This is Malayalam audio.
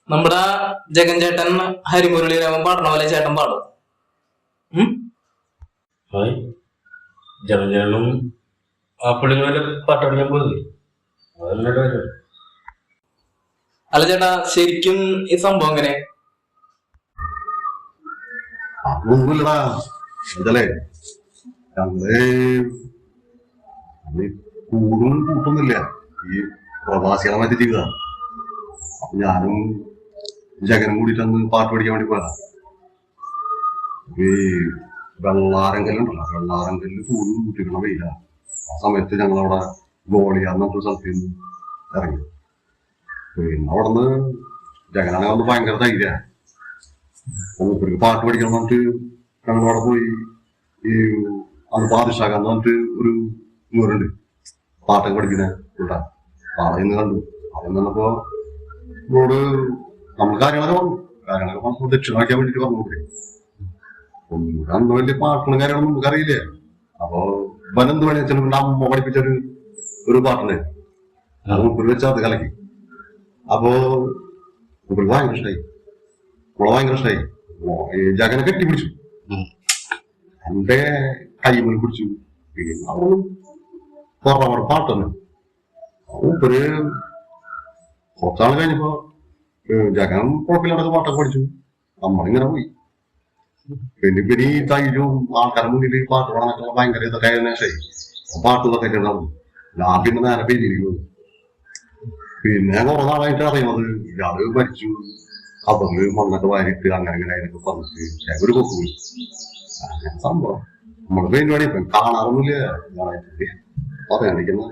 നമ്മുടെ ജഗൻ ചേട്ടൻ ഹരിമുരളീരാമൻ പാടണ പോലെ ചേട്ടൻ പാടും. ജഗൻ ആ പുള്ളിങ്ങനെ പാട്ട് പഠിക്കാൻ പോയി. അല്ല ചേട്ടാ, ശരിക്കും ഈ സംഭവം എങ്ങനെ? ഒന്നുമില്ലടാ, ഇതല്ലേ ഞങ്ങള് കൂടും കൂട്ടൊന്നുമില്ല, ഈ പ്രവാസികളെ മറ്റു ജീവിത. അപ്പൊ ഞാനും ജഗനും കൂടിയിട്ടന്ന് പാട്ട് പഠിക്കാൻ വേണ്ടി പോയതാ. ഈ വെള്ളാരങ്കല്ലുണ്ടല്ലോ, വെള്ളാരങ്കല്ല് കൂടും കൂട്ടിക്കണ വെയില. ആ സമയത്ത് ഞങ്ങളവിടെ ഗോളിയാന്ന് പറഞ്ഞ സ്ഥലത്ത് നിന്ന് ഇറങ്ങി. പിന്നെ അവിടുന്ന് ജഗനാണെങ്കിൽ ഒന്ന് ഭയങ്കര ധൈര്യ. മൂപ്പർക്ക് പാട്ട് പഠിക്കണം പറഞ്ഞിട്ട് ഞങ്ങളവിടെ പോയി. ഈ അത് പാതിഷാക്കാന്ന് പറഞ്ഞിട്ട് ഒരു നൂറുണ്ട് പാട്ടൊക്കെ പഠിക്കുന്ന കൂട്ടാ. ആളെ ഇന്ന് കണ്ടു. അവിടെ നിന്നപ്പോ ഇവരോട് നമ്മൾ കാര്യങ്ങളൊക്കെ പറഞ്ഞു. കാര്യങ്ങളൊക്കെ പറഞ്ഞു ദക്ഷിണാക്കാൻ വേണ്ടിട്ട് പറഞ്ഞു. ഒന്നും അന്ന് വലിയ പാട്ടും കാര്യങ്ങളും നമുക്ക് അറിയില്ലേ. അപ്പൊ വനെന്ത് വേണേ വെച്ചാൽ അമ്മ പഠിപ്പിച്ചൊരു പാട്ടുണ്ട്. അത് മുപ്പിൽ വെച്ചാൽ അത് കലക്കി. അപ്പോ മുപ്പിൽ ഭയങ്കര ഇഷ്ടമായി, മുള ഭയങ്കര ഇഷ്ടമായി. ഈ ജഗനെ കെട്ടിപ്പിടിച്ചു, എന്റെ കൈമൽ പിടിച്ചു. അവിടെ കുറവവിടെ പാട്ട് തന്നെ. മൂപ്പര് കുറച്ചാൾ കഴിഞ്ഞപ്പോ ജഗൻ കുഴപ്പമില്ലാത്ത പാട്ടൊക്കെ പഠിച്ചു. നമ്മളിങ്ങനെ പോയി. പിന്നെ ഈ തൈരും ആൾക്കാരുടെ മുന്നിൽ പാട്ട് പാടാനൊക്കെ ഭയങ്കര ഇതൊക്കെ ശരി പാട്ട് ഇതൊക്കെ ഉണ്ടാവും. ഞാൻ പിന്നെ നേരെ പേരിയിരിക്കുന്നു. പിന്നെ കുറെ നാളായിട്ട് അറിയുന്നത് ഇയാള് മരിച്ചു, കബറില് മണ്ണൊക്കെ വാരിട്ട് അങ്ങനെ അങ്ങനെ അതിനൊക്കെ പറഞ്ഞിട്ട് ഒരു കൊക്കു പോയി. അങ്ങനെ സംഭവം നമ്മള് പരിപാടി ഇപ്പം കാണാറൊന്നുമില്ല. പറയാണ്ടിരിക്കുന്ന